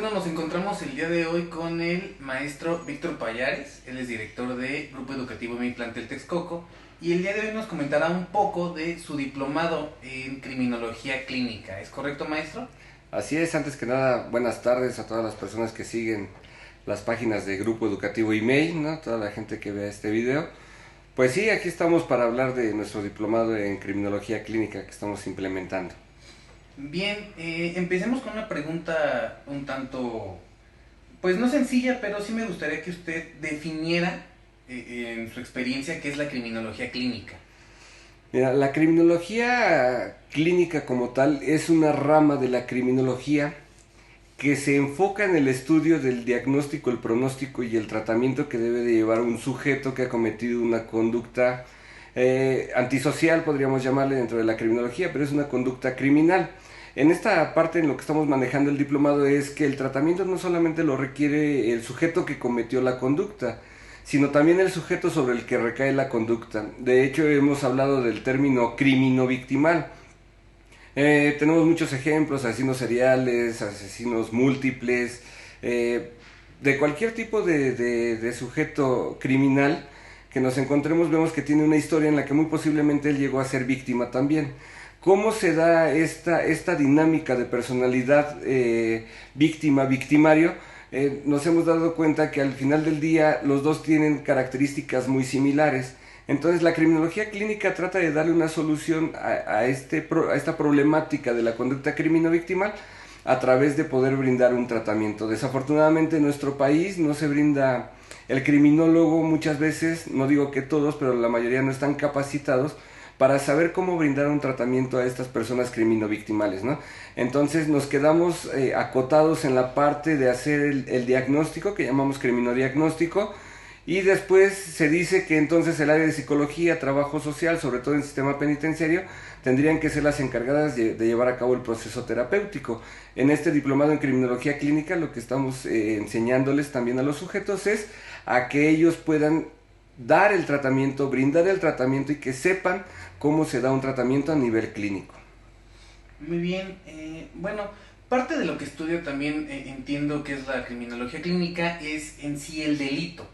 bueno, nos encontramos el día de hoy con el maestro Víctor Payares. Él es director de Grupo Educativo Mi Plantel Texcoco y el día de hoy nos comentará un poco de su diplomado en Criminología Clínica. ¿Es correcto, maestro? Así es. Antes que nada, buenas tardes a todas las personas que siguen las páginas de Grupo Educativo Email, ¿no? Toda la gente que vea este video. Pues sí, aquí estamos para hablar de nuestro diplomado en Criminología Clínica que estamos implementando. Bien, empecemos con una pregunta un tanto, pues no sencilla, pero sí me gustaría que usted definiera en su experiencia qué es la criminología clínica. Mira, la criminología clínica como tal es una rama de la criminología que se enfoca en el estudio del diagnóstico, el pronóstico y el tratamiento que debe de llevar un sujeto que ha cometido una conducta antisocial, podríamos llamarle dentro de la criminología, pero es una conducta criminal. En esta parte, en lo que estamos manejando el diplomado, es que el tratamiento no solamente lo requiere el sujeto que cometió la conducta, sino también el sujeto sobre el que recae la conducta. De hecho, hemos hablado del término crimino-victimal. Tenemos muchos ejemplos: asesinos seriales, asesinos múltiples, de cualquier tipo de sujeto criminal que nos encontremos, vemos que tiene una historia en la que muy posiblemente él llegó a ser víctima también. ¿Cómo se da esta dinámica de personalidad víctima-victimario? Nos hemos dado cuenta que al final del día los dos tienen características muy similares. Entonces la criminología clínica trata de darle una solución a esta problemática de la conducta crimino-victimal a través de poder brindar un tratamiento. Desafortunadamente en nuestro país no se brinda. El criminólogo muchas veces, no digo que todos, pero la mayoría no están capacitados para saber cómo brindar un tratamiento a estas personas crimino-victimales, ¿no? Entonces nos quedamos acotados en la parte de hacer el diagnóstico, que llamamos criminodiagnóstico, y después se dice que entonces el área de psicología, trabajo social, sobre todo en el sistema penitenciario, tendrían que ser las encargadas de llevar a cabo el proceso terapéutico. En este diplomado en criminología clínica lo que estamos enseñándoles también a los sujetos es a que ellos puedan dar el tratamiento, brindar el tratamiento y que sepan cómo se da un tratamiento a nivel clínico. Muy bien, bueno, parte de lo que estudio también entiendo que es la criminología clínica es en sí el delito,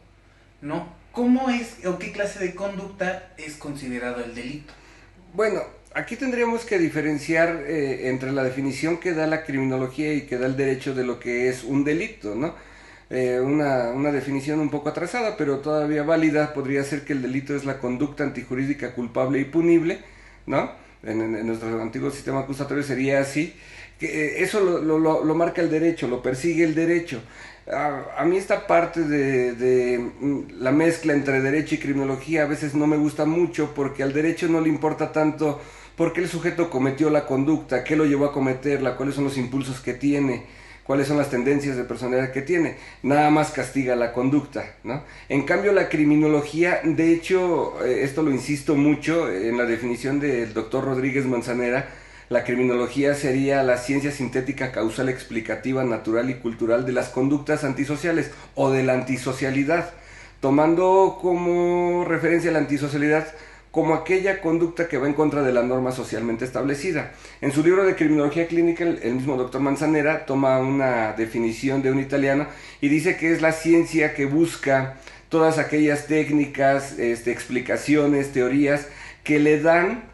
¿no? ¿Cómo es o qué clase de conducta es considerado el delito? Bueno, aquí tendríamos que diferenciar entre la definición que da la criminología y que da el derecho de lo que es un delito, ¿no? Una definición un poco atrasada, pero todavía válida, podría ser que el delito es la conducta antijurídica culpable y punible, ¿no? En nuestro antiguo sistema acusatorio sería así, que eso lo marca el derecho, lo persigue el derecho. A mí esta parte de la mezcla entre derecho y criminología a veces no me gusta mucho, porque al derecho no le importa tanto por qué el sujeto cometió la conducta, qué lo llevó a cometerla, cuáles son los impulsos que tiene, cuáles son las tendencias de personalidad que tiene, nada más castiga la conducta, ¿no? En cambio la criminología, de hecho, esto lo insisto mucho en la definición del doctor Rodríguez Manzanera, la criminología sería la ciencia sintética, causal, explicativa, natural y cultural de las conductas antisociales o de la antisocialidad, tomando como referencia la antisocialidad como aquella conducta que va en contra de la norma socialmente establecida. En su libro de criminología clínica, el mismo doctor Manzanera toma una definición de un italiano y dice que es la ciencia que busca todas aquellas técnicas, explicaciones, teorías que le dan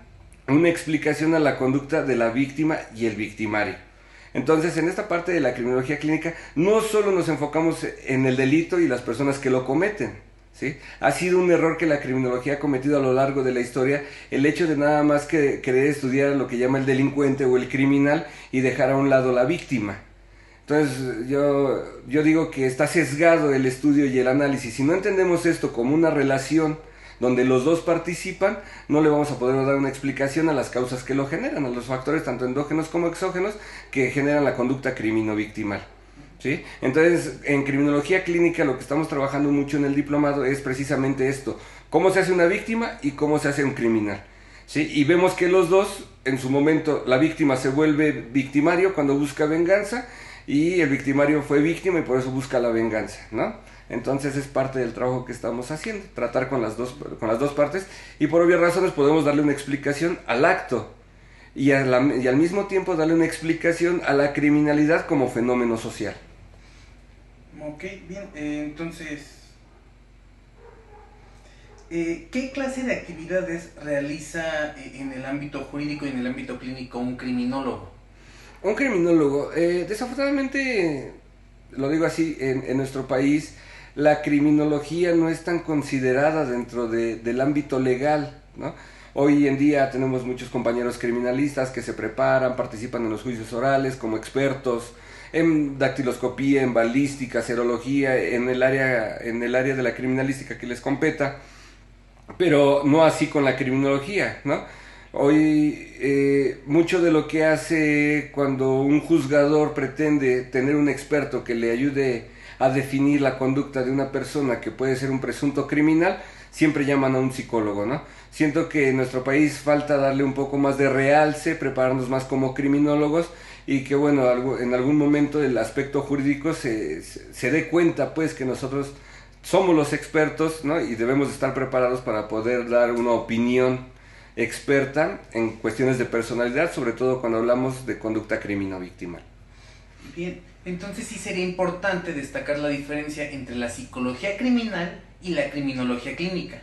una explicación a la conducta de la víctima y el victimario. Entonces, en esta parte de la criminología clínica, no solo nos enfocamos en el delito y las personas que lo cometen, ¿sí? Ha sido un error que la criminología ha cometido a lo largo de la historia, el hecho de nada más que querer estudiar lo que llama el delincuente o el criminal y dejar a un lado la víctima. Entonces yo digo que está sesgado el estudio y el análisis. Si no entendemos esto como una relación donde los dos participan, no le vamos a poder dar una explicación a las causas que lo generan, a los factores tanto endógenos como exógenos que generan la conducta crimino-victimal, ¿sí? Entonces, en criminología clínica lo que estamos trabajando mucho en el diplomado es precisamente esto: cómo se hace una víctima y cómo se hace un criminal, ¿sí? Y vemos que los dos, en su momento, la víctima se vuelve victimario cuando busca venganza, y el victimario fue víctima y por eso busca la venganza, ¿no? Entonces es parte del trabajo que estamos haciendo, tratar con las dos partes, y por obvias razones podemos darle una explicación al acto y al mismo tiempo darle una explicación a la criminalidad como fenómeno social. Ok, bien. Entonces, ¿qué clase de actividades realiza en el ámbito jurídico y en el ámbito clínico un criminólogo? Un criminólogo, desafortunadamente, lo digo así, en nuestro país la criminología no es tan considerada dentro del ámbito legal, ¿no? Hoy en día tenemos muchos compañeros criminalistas que se preparan, participan en los juicios orales como expertos en dactiloscopía, en balística, serología, en el área de la criminalística que les competa, pero no así con la criminología, ¿no? Hoy mucho de lo que hace cuando un juzgador pretende tener un experto que le ayude a definir la conducta de una persona que puede ser un presunto criminal, siempre llaman a un psicólogo, ¿no? Siento que en nuestro país falta darle un poco más de realce, prepararnos más como criminólogos y que bueno, en algún momento el aspecto jurídico se dé cuenta pues que nosotros somos los expertos, ¿no? Y debemos estar preparados para poder dar una opinión experta en cuestiones de personalidad, sobre todo cuando hablamos de conducta criminal-victimal. Bien, entonces sí sería importante destacar la diferencia entre la psicología criminal y la criminología clínica.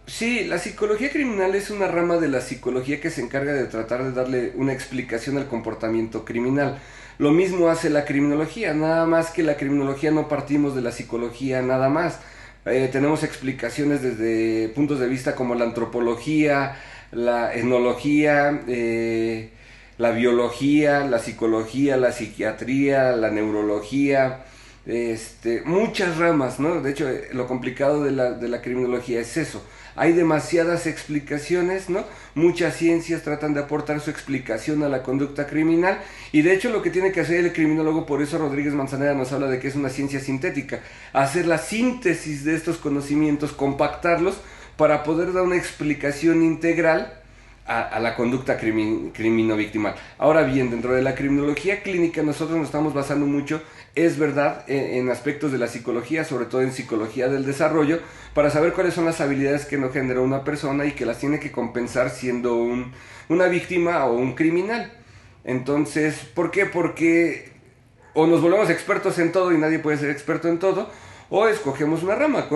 Sí, la psicología criminal es una rama de la psicología que se encarga de tratar de darle una explicación al comportamiento criminal. Lo mismo hace la criminología, nada más que la criminología no partimos de la psicología nada más. Tenemos explicaciones desde puntos de vista como la antropología, la etnología, la biología, la psicología, la psiquiatría, la neurología, muchas ramas, ¿no? De hecho, lo complicado de la criminología es eso. Hay demasiadas explicaciones, ¿no? Muchas ciencias tratan de aportar su explicación a la conducta criminal y de hecho lo que tiene que hacer el criminólogo, por eso Rodríguez Manzanera nos habla de que es una ciencia sintética, hacer la síntesis de estos conocimientos, compactarlos para poder dar una explicación integral a la conducta crimino-victimal. Ahora bien, dentro de la criminología clínica nosotros nos estamos basando mucho, es verdad, en aspectos de la psicología, sobre todo en psicología del desarrollo, para saber cuáles son las habilidades que no generó una persona y que las tiene que compensar siendo una víctima o un criminal. Entonces, ¿por qué? Porque o nos volvemos expertos en todo y nadie puede ser experto en todo, o escogemos una rama.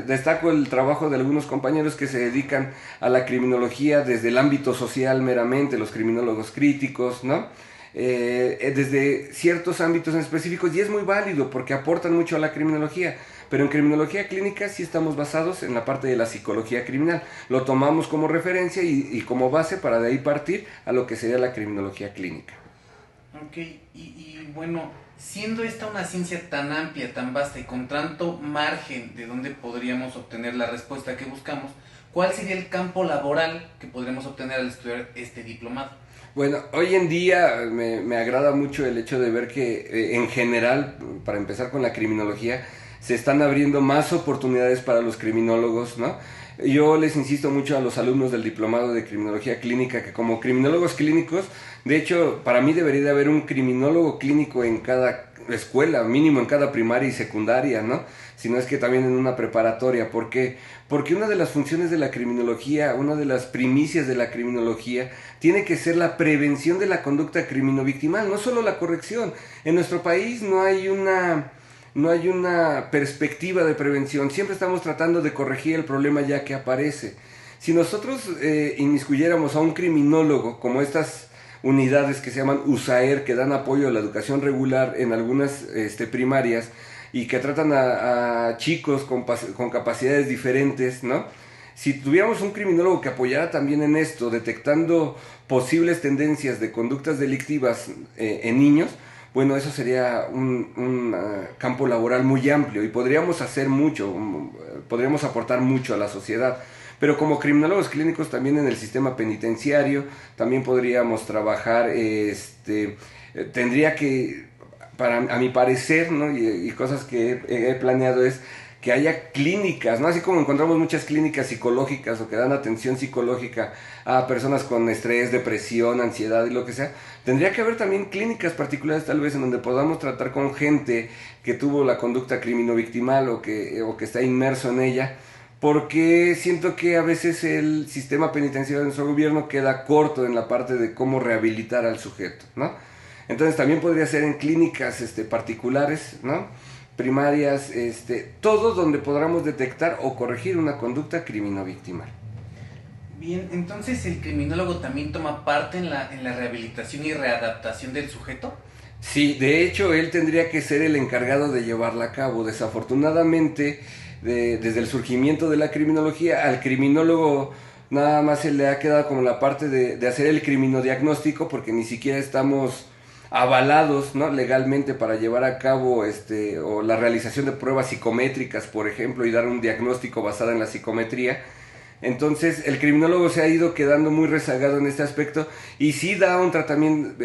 Destaco el trabajo de algunos compañeros que se dedican a la criminología desde el ámbito social meramente, los criminólogos críticos, ¿no? Desde ciertos ámbitos en específicos, y es muy válido porque aportan mucho a la criminología, pero en criminología clínica sí estamos basados en la parte de la psicología criminal, lo tomamos como referencia y como base para de ahí partir a lo que sería la criminología clínica. Ok, y bueno, siendo esta una ciencia tan amplia, tan vasta y con tanto margen de donde podríamos obtener la respuesta que buscamos, ¿cuál sería el campo laboral que podríamos obtener al estudiar este diplomado? Bueno, hoy en día me agrada mucho el hecho de ver que en general, para empezar con la criminología, se están abriendo más oportunidades para los criminólogos, ¿no? Yo les insisto mucho a los alumnos del diplomado de criminología clínica que como criminólogos clínicos, de hecho, para mí debería de haber un criminólogo clínico en cada escuela, mínimo en cada primaria y secundaria, ¿no? Si no es que también en una preparatoria. ¿Por qué? Porque una de las funciones de la criminología, una de las primicias de la criminología, tiene que ser la prevención de la conducta criminοβictimal, no solo la corrección. En nuestro país no hay una perspectiva de prevención, siempre estamos tratando de corregir el problema ya que aparece. Si nosotros inmiscuyéramos a un criminólogo, como estas unidades que se llaman USAER, que dan apoyo a la educación regular en algunas primarias, y que tratan a chicos con capacidades diferentes, ¿no? Si tuviéramos un criminólogo que apoyara también en esto, detectando posibles tendencias de conductas delictivas en niños, bueno, eso sería un campo laboral muy amplio y podríamos hacer mucho, podríamos aportar mucho a la sociedad. Pero como criminólogos clínicos también en el sistema penitenciario, también podríamos trabajar, tendría que, a mi parecer, ¿no? y cosas que he planeado es que haya clínicas, ¿no? Así como encontramos muchas clínicas psicológicas o que dan atención psicológica a personas con estrés, depresión, ansiedad y lo que sea, tendría que haber también clínicas particulares tal vez en donde podamos tratar con gente que tuvo la conducta criminοβictimal o que está inmerso en ella, porque siento que a veces el sistema penitenciario de nuestro gobierno queda corto en la parte de cómo rehabilitar al sujeto, ¿no? Entonces también podría ser en clínicas particulares, ¿no? primarias, todo donde podamos detectar o corregir una conducta criminogictimal. Bien, entonces el criminólogo también toma parte en la rehabilitación y readaptación del sujeto. Sí, de hecho él tendría que ser el encargado de llevarla a cabo. Desafortunadamente, desde el surgimiento de la criminología, al criminólogo nada más se le ha quedado como la parte de hacer el criminodiagnóstico, porque ni siquiera estamos avalados, ¿no?, legalmente para llevar a cabo o la realización de pruebas psicométricas, por ejemplo, y dar un diagnóstico basado en la psicometría. Entonces el criminólogo se ha ido quedando muy rezagado en este aspecto y sí da un tratamiento,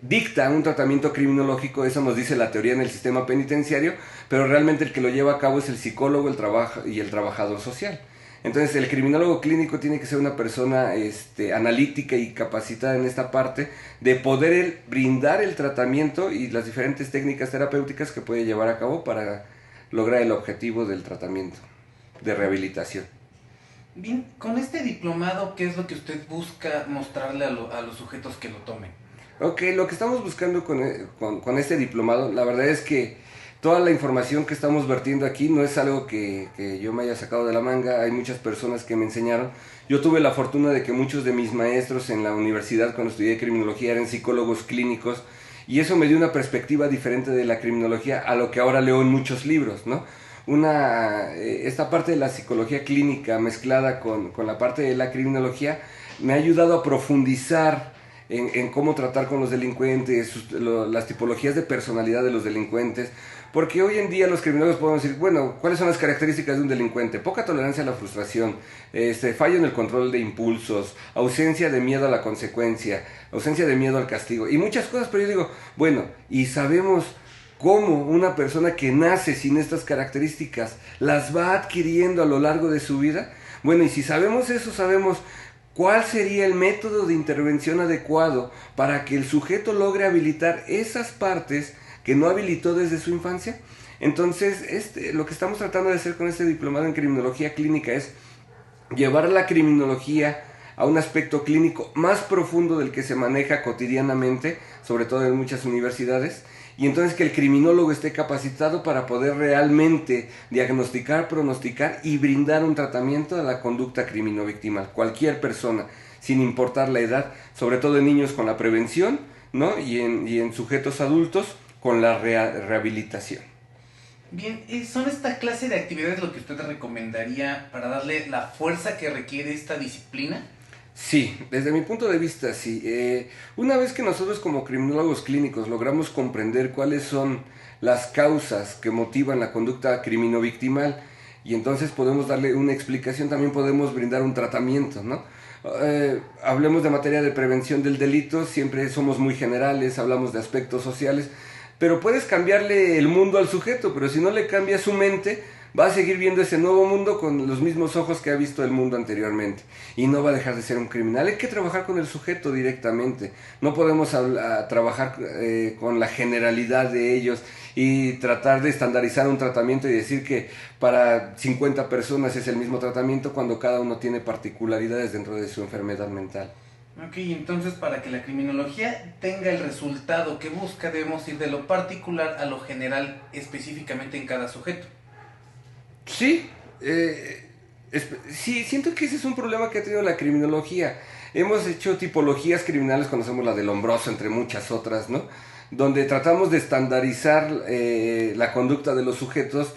dicta un tratamiento criminológico, eso nos dice la teoría en el sistema penitenciario, pero realmente el que lo lleva a cabo es el psicólogo y el trabajador social. Entonces el criminólogo clínico tiene que ser una persona analítica y capacitada en esta parte de poder brindar el tratamiento y las diferentes técnicas terapéuticas que puede llevar a cabo para lograr el objetivo del tratamiento de rehabilitación. Bien, con este diplomado, ¿qué es lo que usted busca mostrarle a los sujetos que lo tomen? Ok, lo que estamos buscando con este diplomado, la verdad es que toda la información que estamos vertiendo aquí no es algo que yo me haya sacado de la manga, hay muchas personas que me enseñaron. Yo tuve la fortuna de que muchos de mis maestros en la universidad cuando estudié criminología eran psicólogos clínicos y eso me dio una perspectiva diferente de la criminología a lo que ahora leo en muchos libros, ¿no? Esta parte de la psicología clínica mezclada con la parte de la criminología me ha ayudado a profundizar en cómo tratar con los delincuentes, las tipologías de personalidad de los delincuentes, porque hoy en día los criminólogos podemos decir, bueno, ¿cuáles son las características de un delincuente? Poca tolerancia a la frustración, fallo en el control de impulsos, ausencia de miedo a la consecuencia, ausencia de miedo al castigo, y muchas cosas, pero yo digo, bueno, y sabemos cómo una persona que nace sin estas características las va adquiriendo a lo largo de su vida. Bueno, y si sabemos eso, sabemos cuál sería el método de intervención adecuado para que el sujeto logre habilitar esas partes que no habilitó desde su infancia. Entonces, lo que estamos tratando de hacer con este diplomado en criminología clínica es llevar la criminología a un aspecto clínico más profundo del que se maneja cotidianamente, sobre todo en muchas universidades, y entonces que el criminólogo esté capacitado para poder realmente diagnosticar, pronosticar y brindar un tratamiento a la conducta criminogictimal. Cualquier persona, sin importar la edad, sobre todo en niños con la prevención, ¿no? y en sujetos adultos con la rehabilitación. Bien, ¿son esta clase de actividades lo que usted recomendaría para darle la fuerza que requiere esta disciplina? Sí, desde mi punto de vista, sí. Una vez que nosotros como criminólogos clínicos logramos comprender cuáles son las causas que motivan la conducta criminogictimal y entonces podemos darle una explicación, también podemos brindar un tratamiento, ¿no? Hablemos de materia de prevención del delito, siempre somos muy generales, hablamos de aspectos sociales, pero puedes cambiarle el mundo al sujeto, pero si no le cambias su mente, va a seguir viendo ese nuevo mundo con los mismos ojos que ha visto el mundo anteriormente y no va a dejar de ser un criminal. Hay que trabajar con el sujeto directamente, no podemos trabajar con la generalidad de ellos y tratar de estandarizar un tratamiento y decir que para 50 personas es el mismo tratamiento cuando cada uno tiene particularidades dentro de su enfermedad mental. Ok, entonces para que la criminología tenga el resultado que busca debemos ir de lo particular a lo general específicamente en cada sujeto. Sí, sí, siento que ese es un problema que ha tenido la criminología. Hemos hecho tipologías criminales, conocemos la del Lombroso, entre muchas otras, ¿no? Donde tratamos de estandarizar la conducta de los sujetos,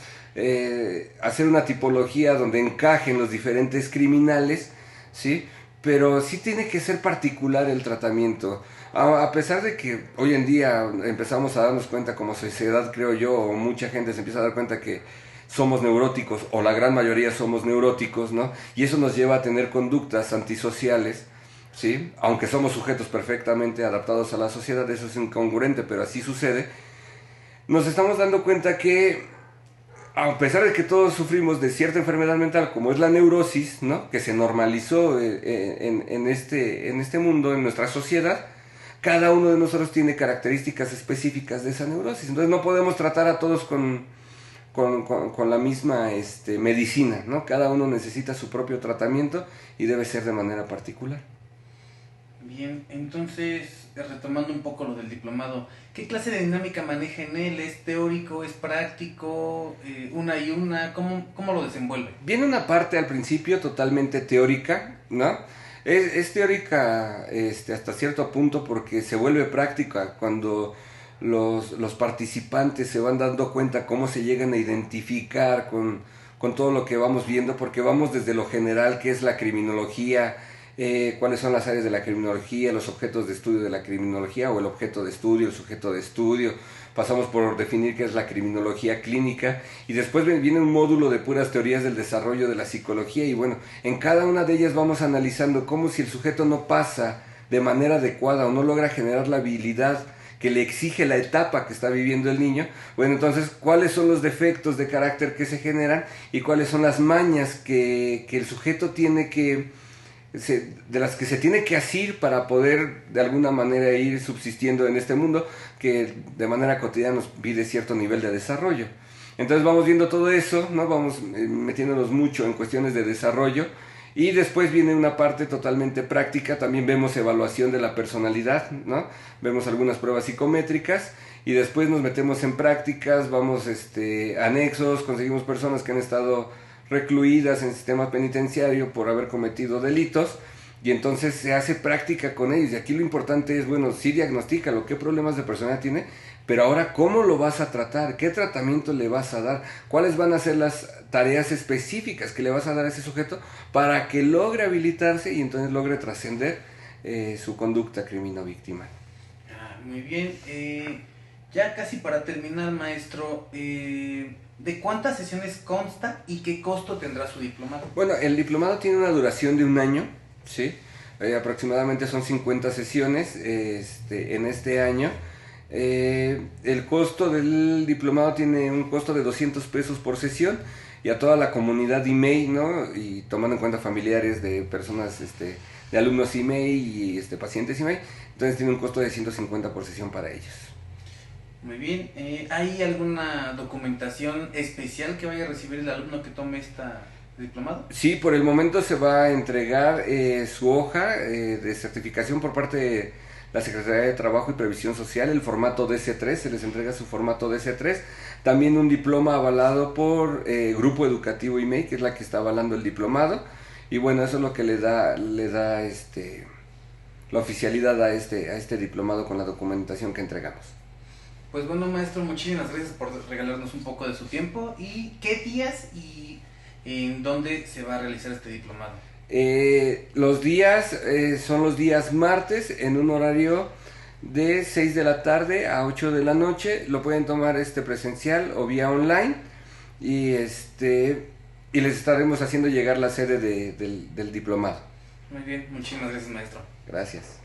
hacer una tipología donde encajen los diferentes criminales, ¿sí? Pero sí tiene que ser particular el tratamiento. A pesar de que hoy en día empezamos a darnos cuenta como sociedad, creo yo, o mucha gente se empieza a dar cuenta que somos neuróticos, o la gran mayoría somos neuróticos, ¿no? Y eso nos lleva a tener conductas antisociales, ¿sí? Aunque somos sujetos perfectamente adaptados a la sociedad, eso es incongruente, pero así sucede. Nos estamos dando cuenta que, a pesar de que todos sufrimos de cierta enfermedad mental, como es la neurosis, ¿no? Que se normalizó en este mundo, en nuestra sociedad, cada uno de nosotros tiene características específicas de esa neurosis. Entonces no podemos tratar a todos con la misma medicina, ¿no? Cada uno necesita su propio tratamiento y debe ser de manera particular. Bien, entonces, retomando un poco lo del diplomado, ¿qué clase de dinámica maneja en él? ¿Es teórico, es práctico, una y una? ¿Cómo lo desenvuelve? Viene una parte al principio totalmente teórica, ¿no? Es teórica hasta cierto punto porque se vuelve práctica cuando los participantes se van dando cuenta cómo se llegan a identificar con todo lo que vamos viendo, porque vamos desde lo general, que es la criminología, cuáles son las áreas de la criminología, los objetos de estudio de la criminología, o el objeto de estudio, el sujeto de estudio. Pasamos por definir qué es la criminología clínica, y después viene un módulo de puras teorías del desarrollo de la psicología, y bueno, en cada una de ellas vamos analizando cómo, si el sujeto no pasa de manera adecuada o no logra generar la habilidad que le exige la etapa que está viviendo el niño, bueno, entonces, ¿cuáles son los defectos de carácter que se generan y cuáles son las mañas que el sujeto tiene de las que se tiene que asir para poder de alguna manera ir subsistiendo en este mundo que de manera cotidiana nos pide cierto nivel de desarrollo? Entonces vamos viendo todo eso, ¿no? Vamos metiéndonos mucho en cuestiones de desarrollo, y después viene una parte totalmente práctica. También vemos evaluación de la personalidad, ¿no? Vemos algunas pruebas psicométricas, y después nos metemos en prácticas, vamos anexos, conseguimos personas que han estado recluidas en el sistema penitenciario por haber cometido delitos, y entonces se hace práctica con ellos. Y aquí lo importante es, bueno, sí diagnostícalo, qué problemas de personalidad tiene, pero ahora cómo lo vas a tratar, qué tratamiento le vas a dar, cuáles van a ser las tareas específicas que le vas a dar a ese sujeto para que logre habilitarse y entonces logre trascender su conducta crimino-victimal. Muy bien. Ya casi para terminar, maestro, ¿de cuántas sesiones consta y qué costo tendrá su diplomado? Bueno, el diplomado tiene una duración de 1 año, ¿sí? Aproximadamente son 50 sesiones en este año. El costo del diplomado tiene un costo de 200 pesos por sesión, y a toda la comunidad IMEI, ¿no? Y tomando en cuenta familiares de personas, de alumnos IMEI y pacientes IMEI, entonces tiene un costo de 150 por sesión para ellos. Muy bien. ¿Hay alguna documentación especial que vaya a recibir el alumno que tome esta diplomado? Sí, por el momento se va a entregar su hoja de certificación por parte de la Secretaría de Trabajo y Previsión Social, el formato DC3, se les entrega su formato DC3, también un diploma avalado por Grupo Educativo IMEI, que es la que está avalando el diplomado, y bueno, eso es lo que le da la oficialidad a este diplomado con la documentación que entregamos. Pues bueno, maestro, muchísimas gracias por regalarnos un poco de su tiempo. ¿Y qué días y en dónde se va a realizar este diplomado? Los días son los días martes, en un horario de 6 de la tarde a 8 de la noche. Lo pueden tomar presencial o vía online, y y les estaremos haciendo llegar la sede del diplomado. Muy bien, muchísimas gracias, maestro. Gracias.